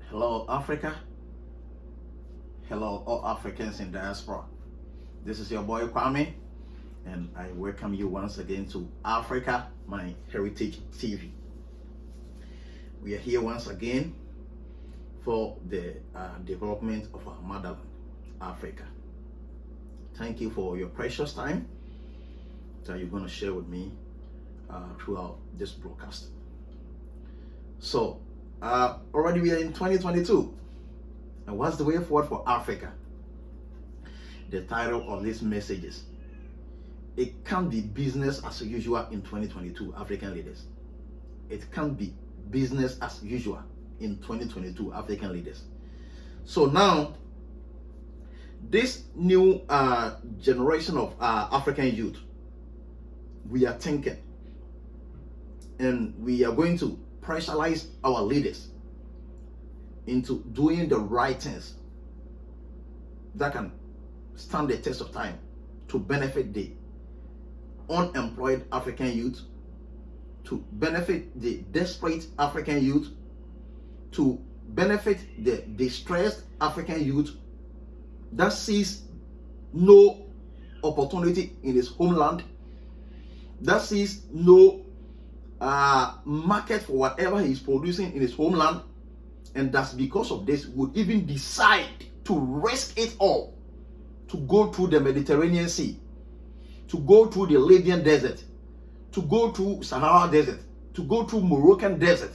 Hello, Africa. Hello, all Africans in diaspora. This is your boy Kwame, and I welcome you once again to Africa, my Heritage TV. We are here once again for the development of our motherland, Africa. Thank you for your precious time that you're going to share with me throughout this broadcast. So, already we are in 2022. And what's the way forward for Africa? The title of this message is, it can't be business as usual in 2022, African leaders. It can't be business as usual in 2022, African leaders. So now, this new generation of African youth, we are thinking, and we are going to pressurize our leaders into doing the right things that can stand the test of time to benefit the unemployed African youth, to benefit the desperate African youth, to benefit the distressed African youth that sees no opportunity in his homeland, that sees no market for whatever he is producing in his homeland, and that's because of this would even decide to risk it all to go through the Mediterranean Sea, to go through the Libyan desert, to go through Sahara desert, to go through Moroccan desert,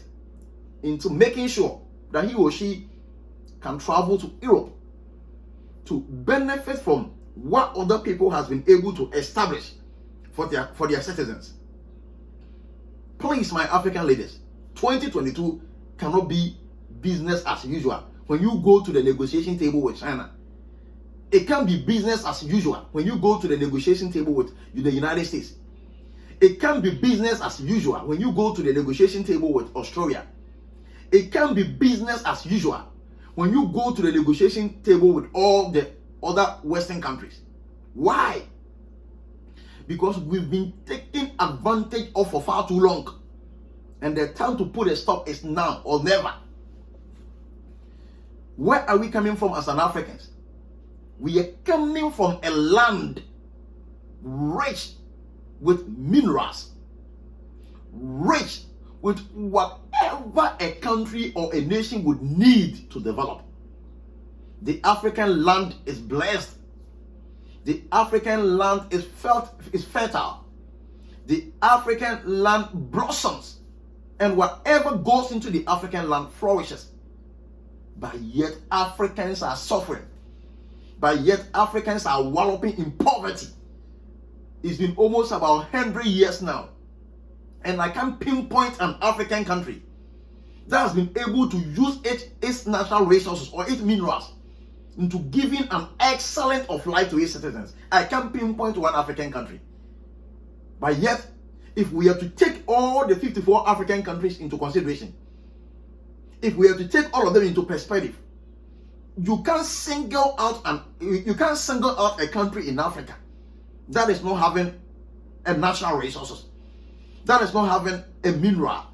into making sure that he or she can travel to Europe to benefit from what other people has been able to establish for their citizens. Please, my African leaders, 2022 cannot be business as usual when you go to the negotiation table with China. It can't be business as usual when you go to the negotiation table with the United States. It can't be business as usual when you go to the negotiation table with Australia. It can't be business as usual when you go to the negotiation table with all the other Western countries. Why? Because we've been taken advantage of for far too long. And the time to put a stop is now or never. Where are we coming from as an Africans? We are coming from a land rich with minerals, rich with whatever a country or a nation would need to develop. The African land is blessed. The African land is fertile. The African land blossoms. And whatever goes into the African land flourishes. But yet Africans are suffering. But yet Africans are wallowing in poverty. It's been almost about 100 years now. And I can't pinpoint an African country that has been able to use its natural resources or its minerals into giving an excellent of life to its citizens. I can't pinpoint one African country. But yet, if we are to take all the 54 African countries into consideration, if we are to take all of them into perspective, you can't single out a country in Africa that is not having a natural resources, that is not having a mineral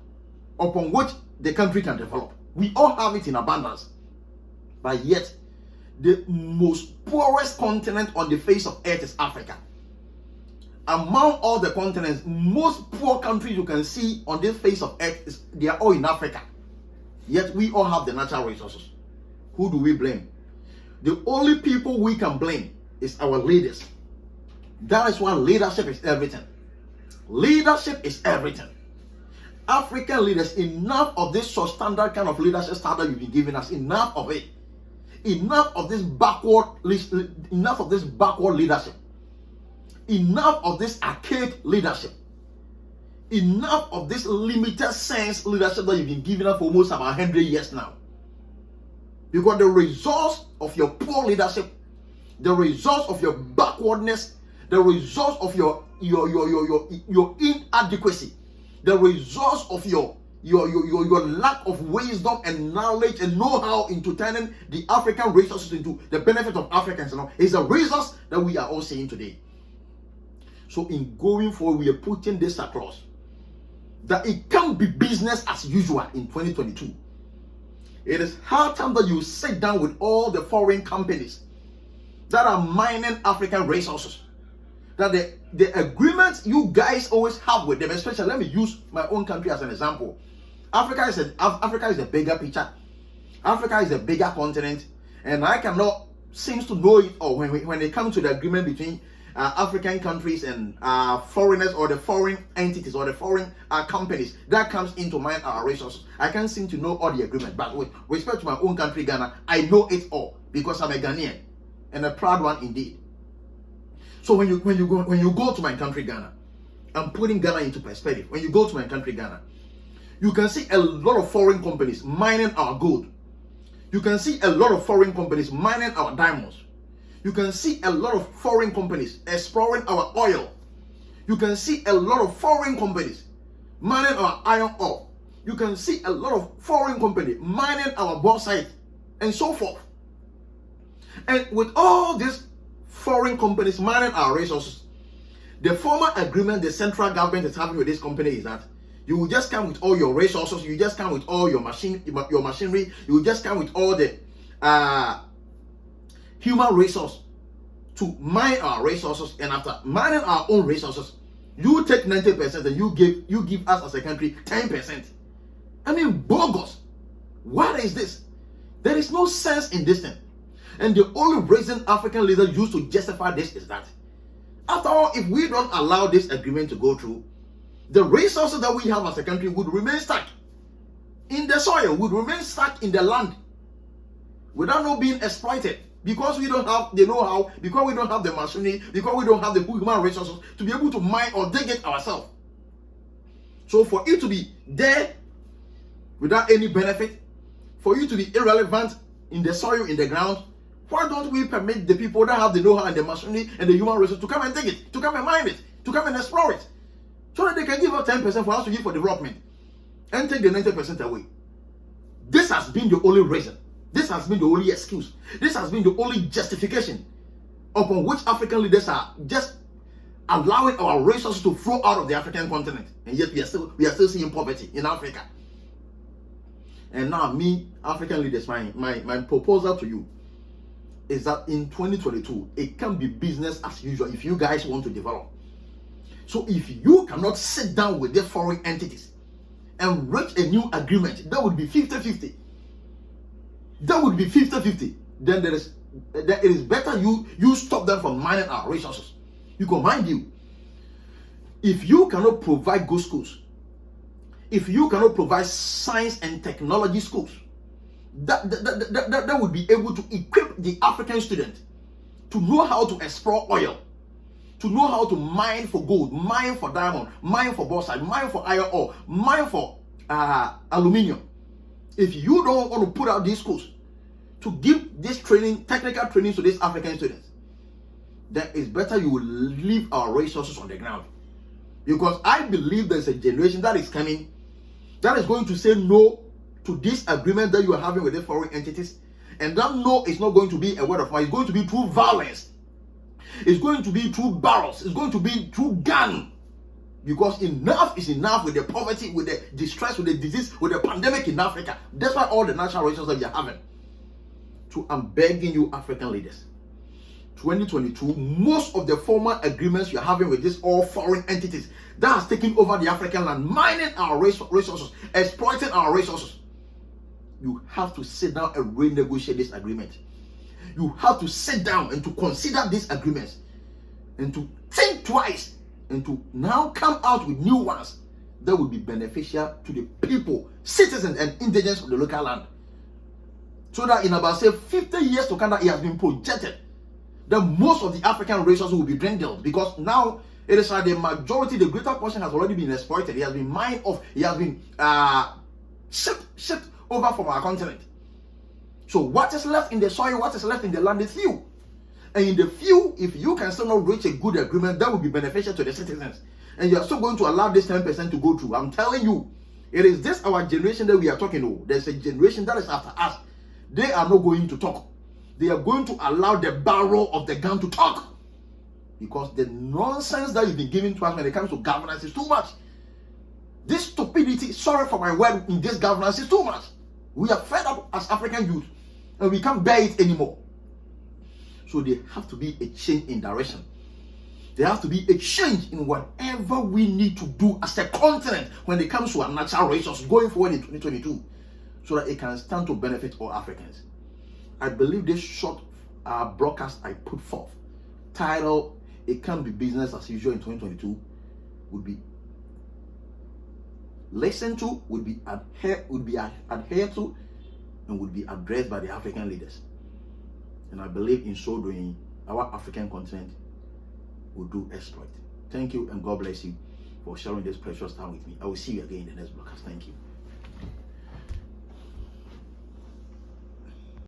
upon which the country can develop. We all have it in abundance. But yet, the most poorest continent on the face of earth is Africa. Among all the continents, most poor countries you can see on this face of earth, they are all in Africa. Yet we all have the natural resources. Who do we blame? The only people we can blame is our leaders. That is why leadership is everything. Leadership is everything. African leaders, enough of this substandard kind of leadership style that you've been giving us. Enough of it. Enough of this backward leadership. Enough of this archaic leadership. Enough of this limited sense leadership that you've been giving us for almost about 100 years now. Because the results of your poor leadership, the results of your backwardness, the results of your inadequacy, the results of your lack of wisdom and knowledge and know-how into turning the African resources into the benefit of Africans, is the results that we are all seeing today. So in going forward, we are putting this across that it can be business as usual in 2022. It is hard time that you sit down with all the foreign companies that are mining African resources. That the agreements you guys always have with them, especially, let me use my own country as an example. Africa is a bigger picture. Africa is a bigger continent, and I cannot seems to know it all when it comes to the agreement between African countries and foreigners, or the foreign entities, or the foreign companies that comes into mine our resources. I can't seem to know all the agreement, but with respect to my own country, Ghana, I know it all because I'm a Ghanaian, and a proud one indeed. So when you go to my country, Ghana, I'm putting Ghana into perspective. When you go to my country, Ghana, you can see a lot of foreign companies mining our gold. You can see a lot of foreign companies mining our diamonds. You can see a lot of foreign companies exploring our oil. You can see a lot of foreign companies mining our iron ore. You can see a lot of foreign companies mining our bauxite and so forth. And with all these foreign companies mining our resources, the former agreement the central government is having with this company is that you will just come with all your resources, you just come with all your machinery, you will just come with all the human resource to mine our resources, and after mining our own resources, you take 90% and you give us as a country 10%. I mean, bogus. What is this? There is no sense in this thing. And the only reason African leaders use to justify this is that, after all, if we don't allow this agreement to go through, the resources that we have as a country would remain stuck in the soil, would remain stuck in the land without not being exploited, because we don't have the know-how, because we don't have the machinery, because we don't have the human resources to be able to mine or dig it ourselves. So for it to be there without any benefit, for you to be irrelevant in the soil, in the ground, why don't we permit the people that have the know-how and the machinery and the human resources to come and dig it, to come and mine it, to come and explore it, so that they can give us 10% for us to give for development and take the 90% away? This has been the only reason. This has been the only excuse. This has been the only justification upon which African leaders are just allowing our resources to flow out of the African continent. And yet we are still seeing poverty in Africa. And now, me, African leaders, my proposal to you is that in 2022, it can be business as usual if you guys want to develop. So if you cannot sit down with the foreign entities and reach a new agreement, that would be 50-50. That would be 50-50. Then it is better you stop them from mining our resources. You can mind you, if you cannot provide good schools, if you cannot provide science and technology schools, that would be able to equip the African student to know how to explore oil, to know how to mine for gold, mine for diamond, mine for bauxite, mine for iron ore, mine for aluminium. If you don't want to put out these schools to give this training, technical training to these African students, then it's better you will leave our resources on the ground. Because I believe there's a generation that is coming that is going to say no to this agreement that you are having with the foreign entities. And that no is not going to be a word of mouth. It's going to be through violence. It's going to be through barrels. It's going to be through gun. Because enough is enough with the poverty, with the distress, with the disease, with the pandemic in Africa. That's why all the natural resources that we are having. So I'm begging you, African leaders, 2022, most of the former agreements you're having with these all foreign entities that has taken over the African land, mining our resources, exploiting our resources, you have to sit down and renegotiate this agreement. You have to sit down and to consider these agreements and to think twice and to now come out with new ones that will be beneficial to the people, citizens and indigents of the local land. So that in about, say, 50 years to come, it has been projected that most of the African resources will be dwindled, because now it is like the majority, the greater portion has already been exploited. It has been mined off. It has been shipped over from our continent. So what is left in the soil, what is left in the land is few. And in the few, if you can still not reach a good agreement, that will be beneficial to the citizens. And you are still going to allow this 10% to go through. I'm telling you, it is this our generation that we are talking to. There's a generation that is after us. They are not going to talk. They are going to allow the barrel of the gun to talk. Because the nonsense that you've been giving to us when it comes to governance is too much. This stupidity, sorry for my word, in this governance is too much. We are fed up as African youth and we can't bear it anymore. So there have to be a change in direction. There has to be a change in whatever we need to do as a continent when it comes to our natural resources going forward in 2022, so that it can stand to benefit all Africans. I believe this short broadcast I put forth, titled "It Can't Be Business as Usual in 2022," would be listened to, would be adhered to, and would be addressed by the African leaders. And I believe in so doing, our African continent will do exploit. Thank you, and God bless you for sharing this precious time with me. I will see you again in the next broadcast. Thank you.